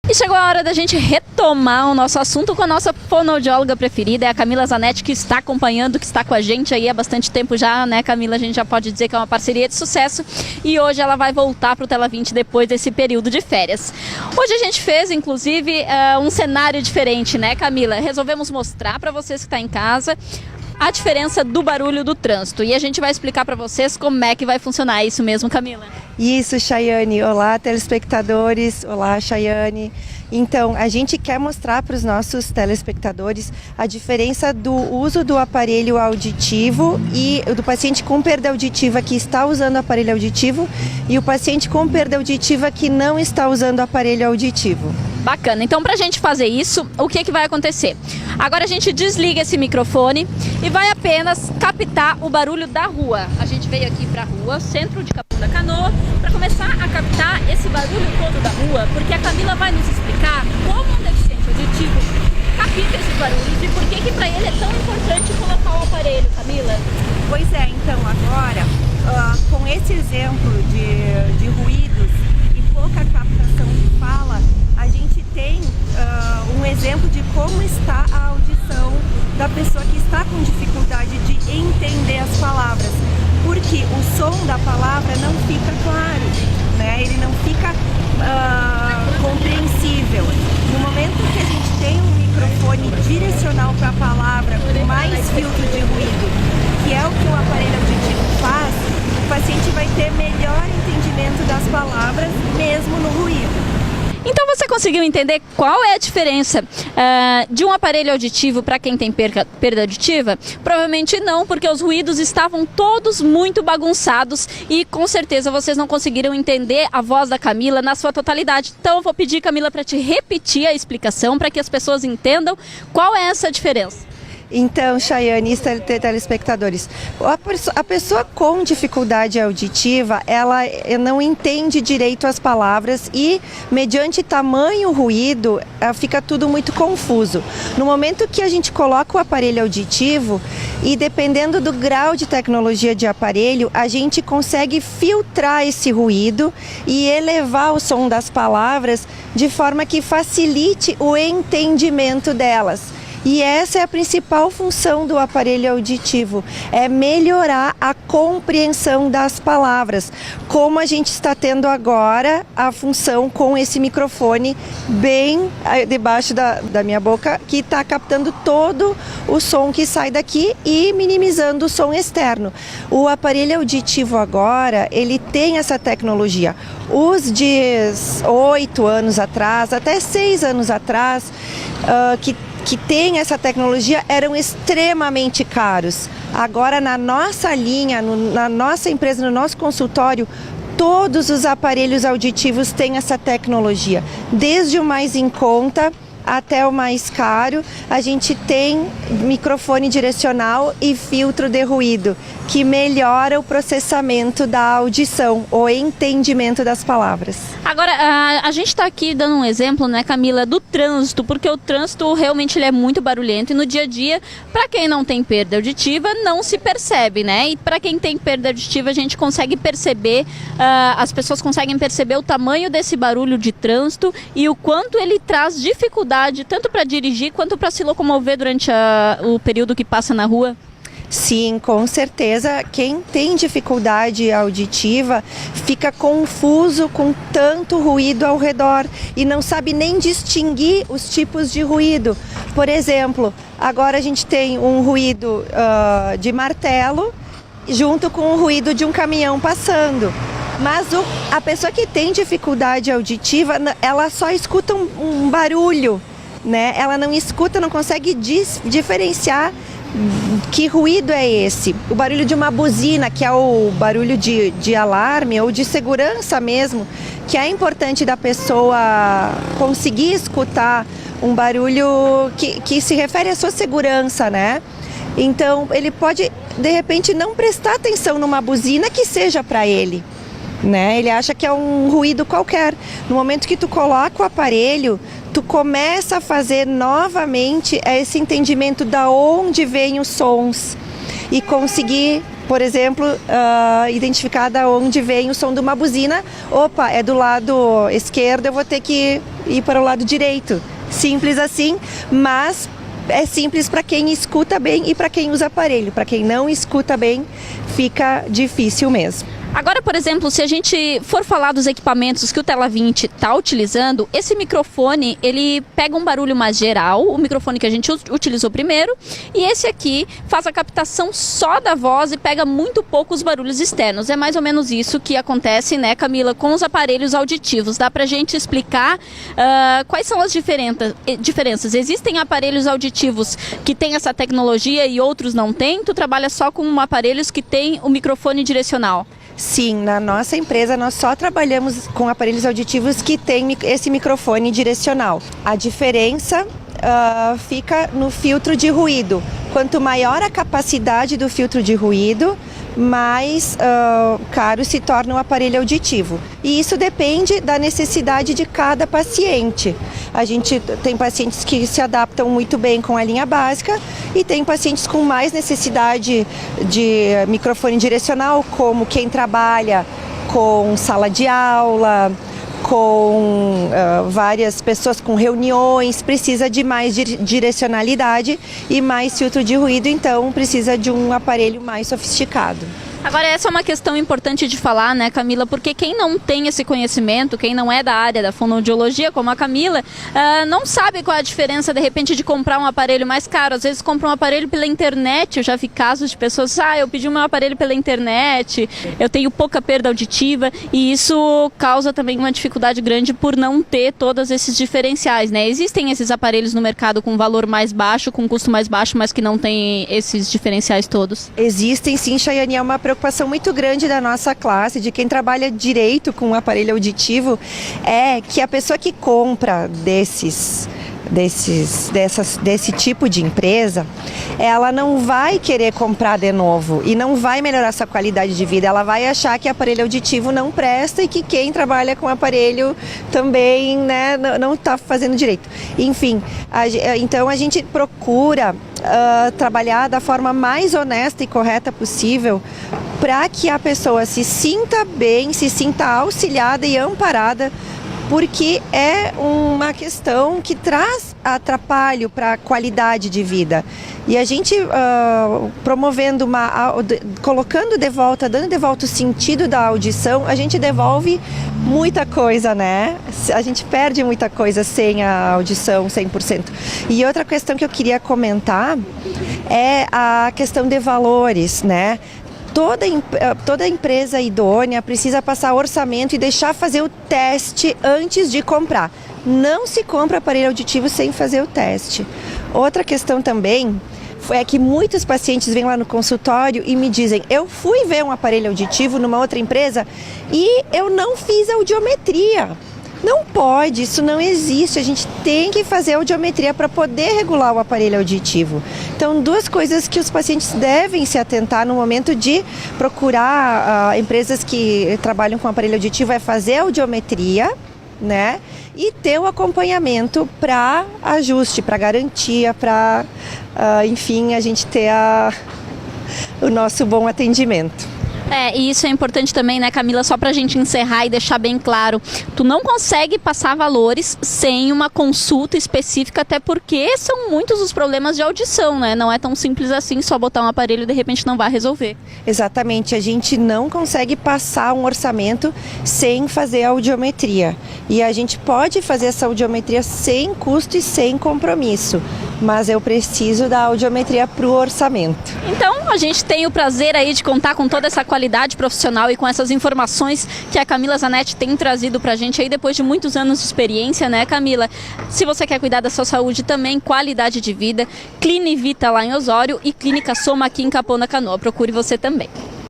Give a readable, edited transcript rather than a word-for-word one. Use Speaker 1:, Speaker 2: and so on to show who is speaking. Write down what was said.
Speaker 1: E chegou a hora da gente retomar o nosso assunto com a nossa fonoaudióloga preferida, é a Camila Zanetti, que está acompanhando, que está com a gente aí há bastante tempo já, né, Camila? A gente já pode dizer que é uma parceria de sucesso e hoje ela vai voltar para o Tela 20 depois desse período de férias. Hoje a gente fez, inclusive, um cenário diferente, né, Camila? Resolvemos mostrar para vocês que estão em casa a diferença do barulho do trânsito e a gente vai explicar para vocês como é que vai funcionar. É isso mesmo, Camila?
Speaker 2: Isso, Chayane. Olá, telespectadores. Olá, Chayane. Então, a gente quer mostrar para os nossos telespectadores a diferença do uso do aparelho auditivo e do paciente com perda auditiva que está usando o aparelho auditivo e o paciente com perda auditiva que não está usando o aparelho auditivo.
Speaker 1: Bacana. Então, para a gente fazer isso, o que vai acontecer? Agora a gente desliga esse microfone e vai apenas captar o barulho da rua. A gente veio aqui para a rua, centro de Capão da Canoa, para começar a captar esse barulho todo da rua, porque a Camila vai nos explicar como um deficiente auditivo capta esses barulhos e por que para ele é tão importante colocar o aparelho, Camila?
Speaker 2: Pois é, então agora, com esse exemplo de ruídos e pouca captação de fala, a gente tem um exemplo de como está a audição da pessoa que está com dificuldade de entender as palavras, porque o som da palavra não fica claro, né? Ele não fica compreensível. No momento que a gente tem um microfone direcional para a palavra, com mais filtro de ruído, que é o que o aparelho auditivo faz, o paciente vai ter melhor entendimento das palavras, mesmo no ruído.
Speaker 1: Então você conseguiu entender qual é a diferença de um aparelho auditivo para quem tem perda auditiva? Provavelmente não, porque os ruídos estavam todos muito bagunçados e com certeza vocês não conseguiram entender a voz da Camila na sua totalidade. Então eu vou pedir, Camila, para te repetir a explicação para que as pessoas entendam qual é essa diferença.
Speaker 2: Então, Chayane e telespectadores, a pessoa com dificuldade auditiva, ela não entende direito as palavras e, mediante tamanho ruído, fica tudo muito confuso. No momento que a gente coloca o aparelho auditivo, e dependendo do grau de tecnologia de aparelho, a gente consegue filtrar esse ruído e elevar o som das palavras de forma que facilite o entendimento delas. E essa é a principal função do aparelho auditivo, é melhorar a compreensão das palavras, como a gente está tendo agora a função com esse microfone bem debaixo da minha boca, que está captando todo o som que sai daqui e minimizando o som externo. O aparelho auditivo agora, ele tem essa tecnologia. Os de 8 anos atrás, até 6 anos atrás, que tem essa tecnologia eram extremamente caros. Agora na nossa linha, na nossa empresa, no nosso consultório, todos os aparelhos auditivos têm essa tecnologia. Desde o mais em conta até o mais caro, a gente tem microfone direcional e filtro de ruído, que melhora o processamento da audição, o entendimento das palavras.
Speaker 1: Agora, a gente está aqui dando um exemplo, né, Camila, do trânsito, porque o trânsito realmente ele é muito barulhento e no dia a dia, para quem não tem perda auditiva, não se percebe, né? E para quem tem perda auditiva, a gente consegue perceber, as pessoas conseguem perceber o tamanho desse barulho de trânsito e o quanto ele traz dificuldade tanto para dirigir quanto para se locomover durante o período que passa na rua?
Speaker 2: Sim, com certeza. Quem tem dificuldade auditiva fica confuso com tanto ruído ao redor e não sabe nem distinguir os tipos de ruído. Por exemplo, agora a gente tem um ruído de martelo junto com o ruído de um caminhão passando. Mas a pessoa que tem dificuldade auditiva, ela só escuta um barulho, né? Ela não escuta, não consegue diferenciar que ruído é esse. O barulho de uma buzina, que é o barulho de alarme ou de segurança mesmo, que é importante da pessoa conseguir escutar um barulho que se refere à sua segurança, né? Então, ele pode, de repente, não prestar atenção numa buzina que seja para ele. Né? Ele acha que é um ruído qualquer. No momento que tu coloca o aparelho, tu começa a fazer novamente esse entendimento da onde vêm os sons e conseguir por exemplo, identificada onde vem o som de uma buzina. Opa, é do lado esquerdo, eu vou ter que ir para o lado direito. Simples assim, mas é simples para quem escuta bem e para quem usa aparelho. Para quem não escuta bem, fica difícil mesmo.
Speaker 1: Agora, por exemplo, se a gente for falar dos equipamentos que o Tela 20 está utilizando, esse microfone, ele pega um barulho mais geral, o microfone que a gente utilizou primeiro, e esse aqui faz a captação só da voz e pega muito pouco os barulhos externos. É mais ou menos isso que acontece, né, Camila, com os aparelhos auditivos. Dá pra gente explicar quais são as diferenças? Existem aparelhos auditivos que têm essa tecnologia e outros não têm? Tu trabalha só com aparelhos que têm o microfone direcional?
Speaker 2: Sim, na nossa empresa nós só trabalhamos com aparelhos auditivos que têm esse microfone direcional. A diferença fica no filtro de ruído. Quanto maior a capacidade do filtro de ruído, mais caro se torna o aparelho auditivo. E isso depende da necessidade de cada paciente. A gente tem pacientes que se adaptam muito bem com a linha básica e tem pacientes com mais necessidade de microfone direcional, como quem trabalha com sala de aula, com várias pessoas, com reuniões, precisa de mais direcionalidade e mais filtro de ruído, então precisa de um aparelho mais sofisticado.
Speaker 1: Agora, essa é uma questão importante de falar, né, Camila? Porque quem não tem esse conhecimento, quem não é da área da fonoaudiologia, como a Camila, não sabe qual é a diferença, de repente, de comprar um aparelho mais caro. Às vezes compra um aparelho pela internet. Eu já vi casos de pessoas, eu pedi o meu aparelho pela internet, eu tenho pouca perda auditiva, e isso causa também uma dificuldade grande por não ter todos esses diferenciais, né? Existem esses aparelhos no mercado com valor mais baixo, com custo mais baixo, mas que não tem esses diferenciais todos?
Speaker 2: Existem sim, Chayane, é uma preocupação muito grande da nossa classe, de quem trabalha direito com o aparelho auditivo, é que a pessoa que compra desse tipo de empresa, ela não vai querer comprar de novo e não vai melhorar sua qualidade de vida. Ela vai achar que aparelho auditivo não presta e que quem trabalha com aparelho também, né, não está fazendo direito. Enfim, então a gente procura trabalhar da forma mais honesta e correta possível para que a pessoa se sinta bem, se sinta auxiliada e amparada, porque é uma questão que traz atrapalho para a qualidade de vida. E a gente promovendo colocando de volta, dando de volta o sentido da audição, a gente devolve muita coisa, né? A gente perde muita coisa sem a audição 100%. E outra questão que eu queria comentar é a questão de valores, né? Toda empresa idônea precisa passar orçamento e deixar fazer o teste antes de comprar. Não se compra aparelho auditivo sem fazer o teste. Outra questão também é que muitos pacientes vêm lá no consultório e me dizem: eu fui ver um aparelho auditivo numa outra empresa e eu não fiz audiometria. Não pode, isso não existe. A gente tem que fazer audiometria para poder regular o aparelho auditivo. Então, duas coisas que os pacientes devem se atentar no momento de procurar empresas que trabalham com aparelho auditivo é fazer audiometria, né? E ter o acompanhamento para ajuste, para garantia, para, enfim, a gente ter o nosso bom atendimento.
Speaker 1: E isso é importante também, né, Camila? Só pra gente encerrar e deixar bem claro, tu não consegue passar valores sem uma consulta específica, até porque são muitos os problemas de audição, né? Não é tão simples assim, só botar um aparelho e de repente não vai resolver.
Speaker 2: Exatamente, a gente não consegue passar um orçamento sem fazer audiometria. E a gente pode fazer essa audiometria sem custo e sem compromisso, mas eu preciso da audiometria para o orçamento.
Speaker 1: Então, a gente tem o prazer aí de contar com toda essa qualidade profissional e com essas informações que a Camila Zanetti tem trazido pra gente aí depois de muitos anos de experiência, né, Camila? Se você quer cuidar da sua saúde também, qualidade de vida, Clinivita lá em Osório e Clínica Soma aqui em Capão da Canoa. Procure você também.